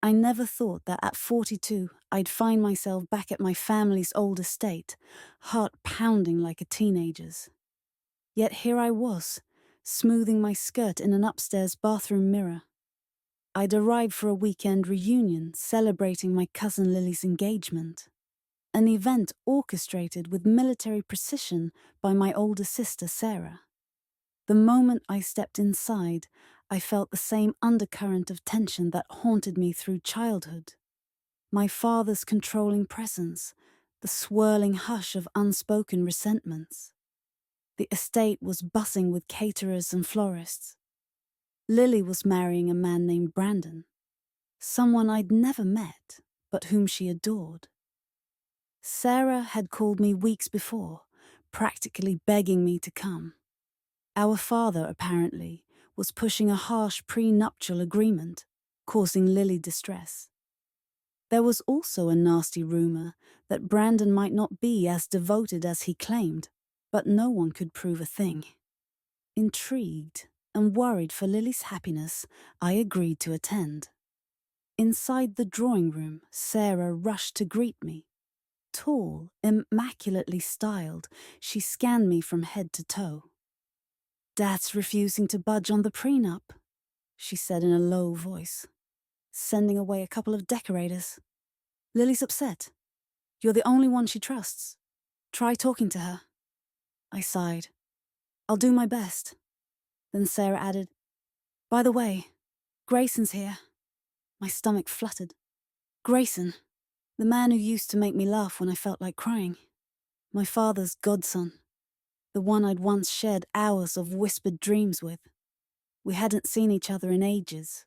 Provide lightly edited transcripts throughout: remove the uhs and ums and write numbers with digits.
I never thought that at 42 I'd find myself back at my family's old estate, heart pounding like a teenager's. Yet here I was, smoothing my skirt in an upstairs bathroom mirror. I'd arrived for a weekend reunion celebrating my cousin Lily's engagement, an event orchestrated with military precision by my older sister Sarah. The moment I stepped inside, I felt the same undercurrent of tension that haunted me through childhood. My father's controlling presence, the swirling hush of unspoken resentments. The estate was buzzing with caterers and florists. Lily was marrying a man named Brandon, someone I'd never met, but whom she adored. Sarah had called me weeks before, practically begging me to come. Our father, apparently, was pushing a harsh prenuptial agreement, causing Lily distress. There was also a nasty rumor that Brandon might not be as devoted as he claimed, but no one could prove a thing. Intrigued and worried for Lily's happiness, I agreed to attend. Inside the drawing room, Sarah rushed to greet me. Tall, immaculately styled, she scanned me from head to toe. "Dad's refusing to budge on the prenup," she said in a low voice, sending away a couple of decorators. "Lily's upset. You're the only one she trusts. Try talking to her." I sighed. "I'll do my best." Then Sarah added, "By the way, Grayson's here." My stomach fluttered. Grayson, the man who used to make me laugh when I felt like crying. My father's godson, the one I'd once shared hours of whispered dreams with. We hadn't seen each other in ages.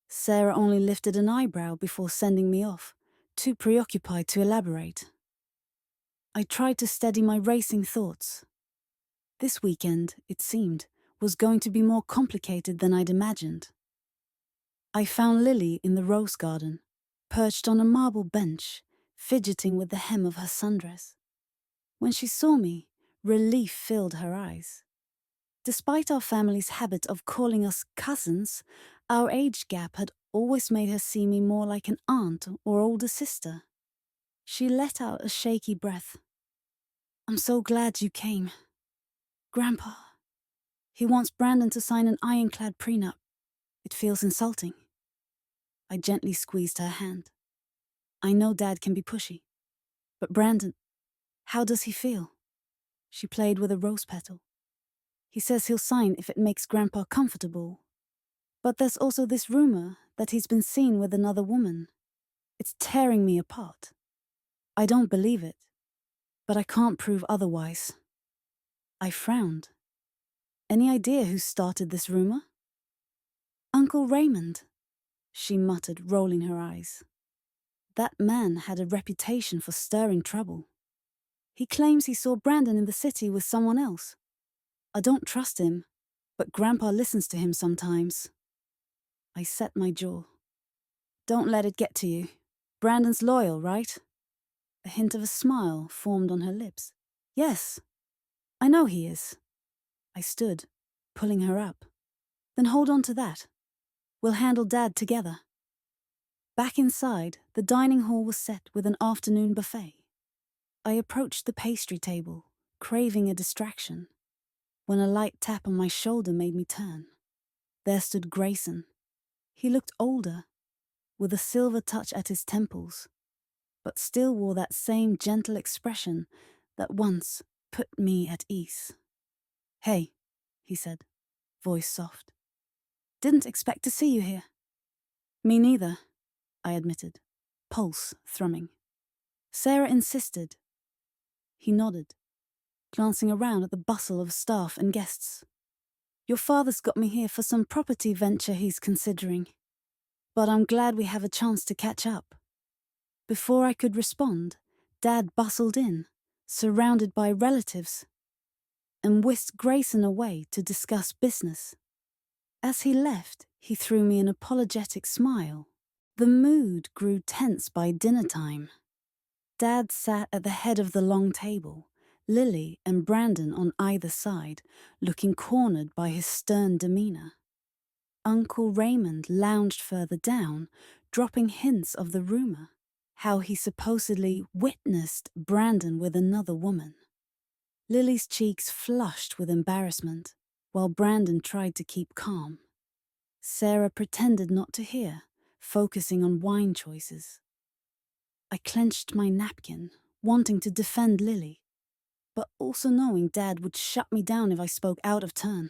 Sarah only lifted an eyebrow before sending me off, too preoccupied to elaborate. I tried to steady my racing thoughts. This weekend, it seemed, was going to be more complicated than I'd imagined. I found Lily in the rose garden, perched on a marble bench, fidgeting with the hem of her sundress. When she saw me, relief filled her eyes. Despite our family's habit of calling us cousins, our age gap had always made her see me more like an aunt or older sister. She let out a shaky breath. "I'm so glad you came. Grandpa, he wants Brandon to sign an ironclad prenup. It feels insulting." I gently squeezed her hand. "I know Dad can be pushy. But Brandon, how does he feel?" She played with a rose petal. "He says he'll sign if it makes Grandpa comfortable. But there's also this rumor that he's been seen with another woman. It's tearing me apart. I don't believe it, but I can't prove otherwise." I frowned. "Any idea who started this rumor?" "Uncle Raymond," she muttered, rolling her eyes. "That man had a reputation for stirring trouble. He claims he saw Brandon in the city with someone else. I don't trust him, but Grandpa listens to him sometimes." I set my jaw. "Don't let it get to you. Brandon's loyal, right?" A hint of a smile formed on her lips. "Yes, I know he is." I stood, pulling her up. "Then hold on to that. We'll handle Dad together." Back inside, the dining hall was set with an afternoon buffet. I approached the pastry table, craving a distraction, when a light tap on my shoulder made me turn. There stood Grayson. He looked older, with a silver touch at his temples, but still wore that same gentle expression that once put me at ease. "Hey," he said, voice soft. "Didn't expect to see you here." "Me neither," I admitted, pulse thrumming. "Sarah insisted." He nodded, glancing around at the bustle of staff and guests. "Your father's got me here for some property venture he's considering, but I'm glad we have a chance to catch up." Before I could respond, Dad bustled in, surrounded by relatives, and whisked Grayson away to discuss business. As he left, he threw me an apologetic smile. The mood grew tense by dinner time. Dad sat at the head of the long table, Lily and Brandon on either side, looking cornered by his stern demeanor. Uncle Raymond lounged further down, dropping hints of the rumor, how he supposedly witnessed Brandon with another woman. Lily's cheeks flushed with embarrassment, while Brandon tried to keep calm. Sarah pretended not to hear, focusing on wine choices. I clenched my napkin, wanting to defend Lily, but also knowing Dad would shut me down if I spoke out of turn.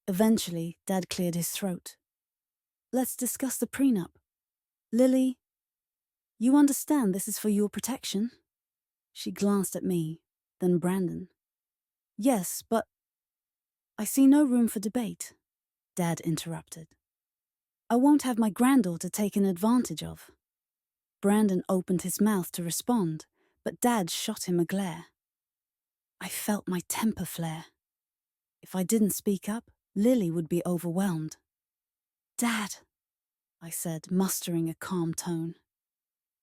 Eventually, Dad cleared his throat. Let's discuss the prenup. Lily, you understand this is for your protection? She glanced at me, then Brandon. Yes, but I see no room for debate, Dad interrupted. I won't have my granddaughter taken advantage of. Brandon opened his mouth to respond, but Dad shot him a glare. I felt my temper flare. If I didn't speak up, Lily would be overwhelmed. Dad, I said, mustering a calm tone.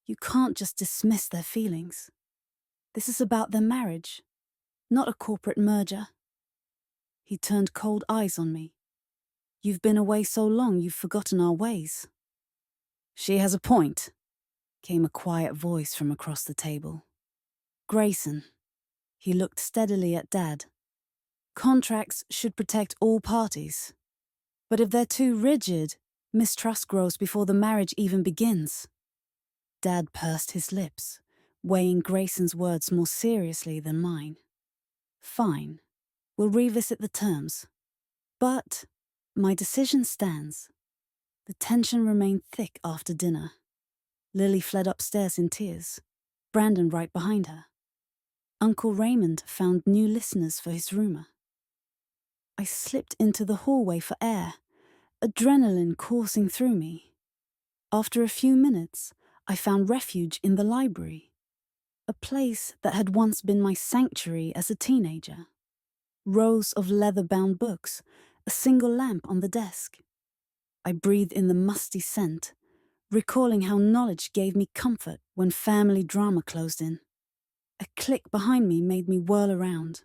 You can't just dismiss their feelings. This is about their marriage, not a corporate merger. He turned cold eyes on me. You've been away so long you've forgotten our ways. She has a point, came a quiet voice from across the table. Grayson. He looked steadily at Dad. Contracts should protect all parties. But if they're too rigid, mistrust grows before the marriage even begins. Dad pursed his lips, weighing Grayson's words more seriously than mine. Fine, we'll revisit the terms. But my decision stands. The tension remained thick after dinner. Lily fled upstairs in tears, Brandon right behind her. Uncle Raymond found new listeners for his rumor. I slipped into the hallway for air, adrenaline coursing through me. After a few minutes, I found refuge in the library, a place that had once been my sanctuary as a teenager. Rows of leather-bound books, a single lamp on the desk. I breathed in the musty scent, recalling how knowledge gave me comfort when family drama closed in. A click behind me made me whirl around.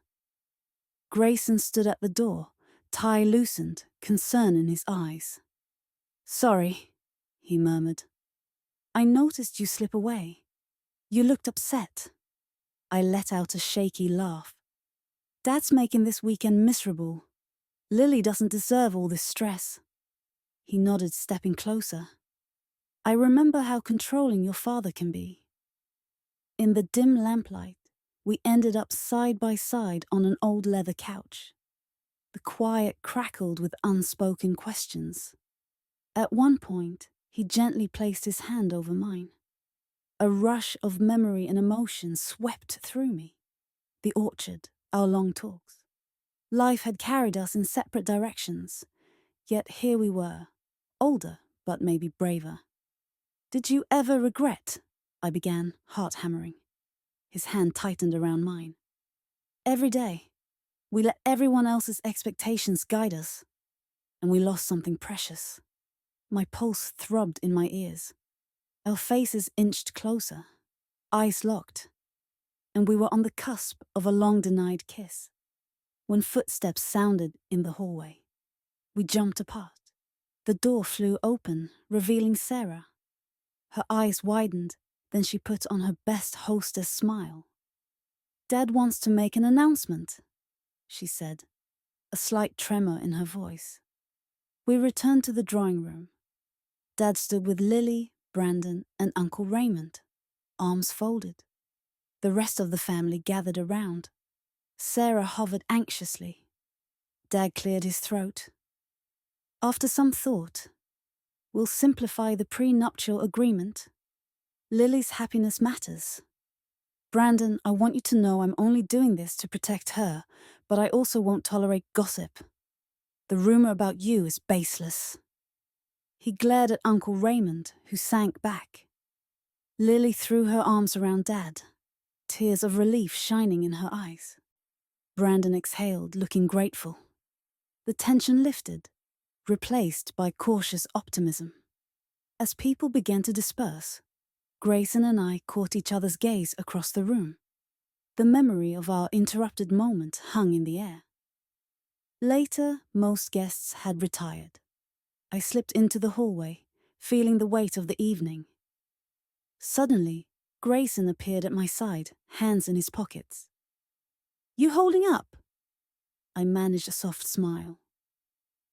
Grayson stood at the door, tie loosened, concern in his eyes. Sorry, he murmured. I noticed you slip away. You looked upset. I let out a shaky laugh. Dad's making this weekend miserable. Lily doesn't deserve all this stress. He nodded, stepping closer. I remember how controlling your father can be. In the dim lamplight, we ended up side by side on an old leather couch. The quiet crackled with unspoken questions. At one point, he gently placed his hand over mine. A rush of memory and emotion swept through me. The orchard, our long talks. Life had carried us in separate directions, yet here we were, older, but maybe braver. Did you ever regret? I began, heart hammering. His hand tightened around mine. Every day, we let everyone else's expectations guide us, and we lost something precious. My pulse throbbed in my ears. Our faces inched closer, eyes locked, and we were on the cusp of a long-denied kiss. When footsteps sounded in the hallway, we jumped apart. The door flew open, revealing Sarah. Her eyes widened, then she put on her best hostess smile. Dad wants to make an announcement, she said, a slight tremor in her voice. We returned to the drawing room. Dad stood with Lily, Brandon, and Uncle Raymond, arms folded. The rest of the family gathered around. Sarah hovered anxiously. Dad cleared his throat. After some thought, we'll simplify the prenuptial agreement. Lily's happiness matters. Brandon, I want you to know I'm only doing this to protect her, but I also won't tolerate gossip. The rumor about you is baseless. He glared at Uncle Raymond, who sank back. Lily threw her arms around Dad, tears of relief shining in her eyes. Brandon exhaled, looking grateful. The tension lifted, replaced by cautious optimism. As people began to disperse, Grayson and I caught each other's gaze across the room. The memory of our interrupted moment hung in the air. Later, most guests had retired. I slipped into the hallway, feeling the weight of the evening. Suddenly, Grayson appeared at my side, hands in his pockets. "You holding up?" I managed a soft smile.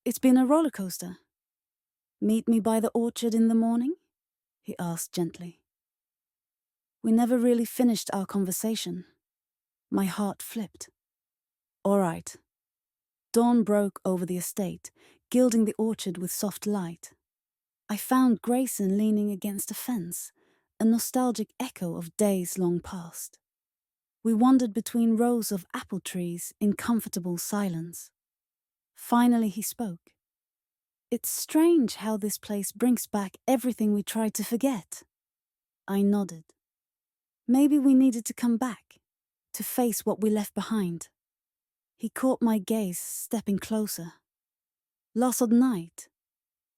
"It's been a roller coaster." "Meet me by the orchard in the morning?" he asked gently. We never really finished our conversation. My heart flipped. All right. Dawn broke over the estate, gilding the orchard with soft light. I found Grayson leaning against a fence, a nostalgic echo of days long past. We wandered between rows of apple trees in comfortable silence. Finally he spoke. "It's strange how this place brings back everything we tried to forget." I nodded. Maybe we needed to come back, to face what we left behind. He caught my gaze, stepping closer. "Last night,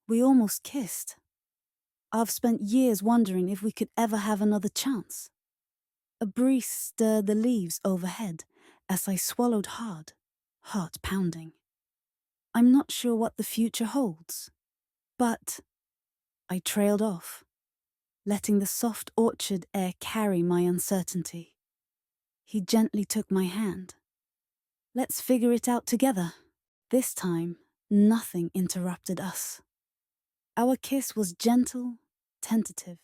we almost kissed. I've spent years wondering if we could ever have another chance." A breeze stirred the leaves overhead as I swallowed hard, heart pounding. I'm not sure what the future holds, but I trailed off, letting the soft orchard air carry my uncertainty. He gently took my hand. "Let's figure it out together." This time, nothing interrupted us. Our kiss was gentle, tentative,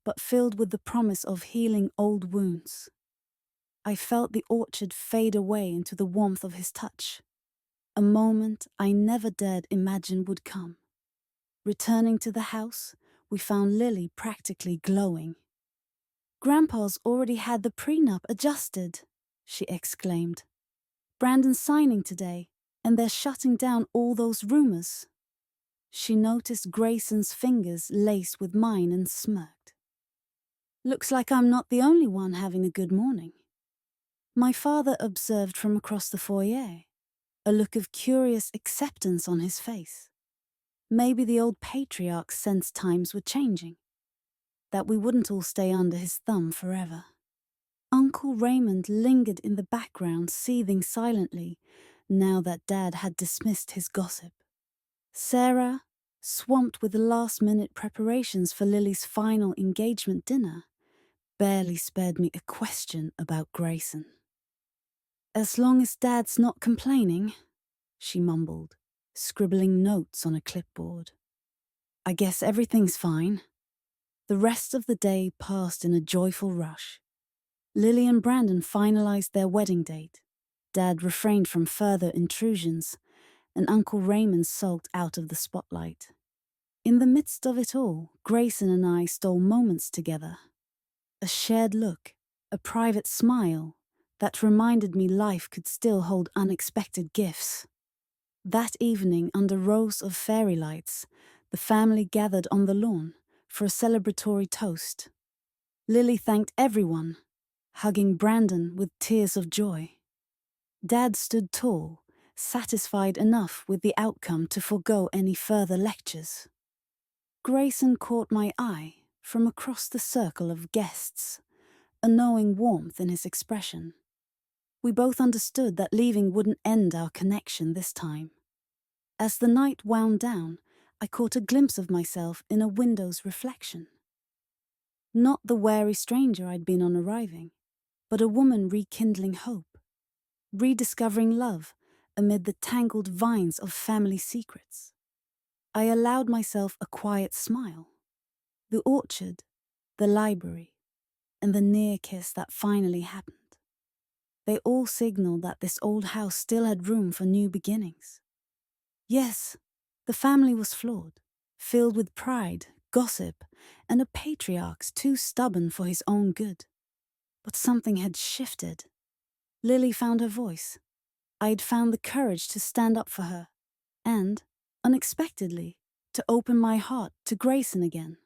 but filled with the promise of healing old wounds. I felt the orchard fade away into the warmth of his touch, a moment I never dared imagine would come. Returning to the house, we found Lily practically glowing. "Grandpa's already had the prenup adjusted," she exclaimed. "Brandon's signing today, and they're shutting down all those rumors." She noticed Grayson's fingers laced with mine and smirked. "Looks like I'm not the only one having a good morning." My father observed from across the foyer, a look of curious acceptance on his face. Maybe the old patriarch sensed times were changing, that we wouldn't all stay under his thumb forever. Uncle Raymond lingered in the background, seething silently, now that Dad had dismissed his gossip. Sarah, swamped with the last-minute preparations for Lily's final engagement dinner, barely spared me a question about Grayson. "As long as Dad's not complaining," she mumbled, scribbling notes on a clipboard. "I guess everything's fine." The rest of the day passed in a joyful rush. Lily and Brandon finalized their wedding date. Dad refrained from further intrusions, and Uncle Raymond sulked out of the spotlight. In the midst of it all, Grayson and I stole moments together. A shared look, a private smile, that reminded me life could still hold unexpected gifts. That evening, under rows of fairy lights, the family gathered on the lawn for a celebratory toast. Lily thanked everyone, hugging Brandon with tears of joy. Dad stood tall, satisfied enough with the outcome to forego any further lectures. Grayson caught my eye from across the circle of guests, a knowing warmth in his expression. We both understood that leaving wouldn't end our connection this time. As the night wound down, I caught a glimpse of myself in a window's reflection. Not the wary stranger I'd been on arriving, but a woman rekindling hope, rediscovering love amid the tangled vines of family secrets. I allowed myself a quiet smile. The orchard, the library, and the near kiss that finally happened. They all signaled that this old house still had room for new beginnings. Yes, the family was flawed, filled with pride, gossip, and a patriarch too stubborn for his own good. But something had shifted. Lily found her voice. I'd found the courage to stand up for her, and, unexpectedly, to open my heart to Grayson again.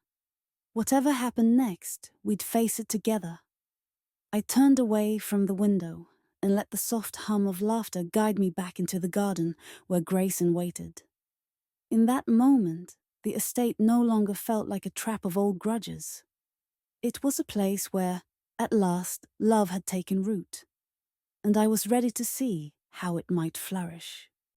Whatever happened next, we'd face it together. I turned away from the window and let the soft hum of laughter guide me back into the garden where Grayson waited. In that moment, the estate no longer felt like a trap of old grudges. It was a place where, at last, love had taken root, and I was ready to see how it might flourish.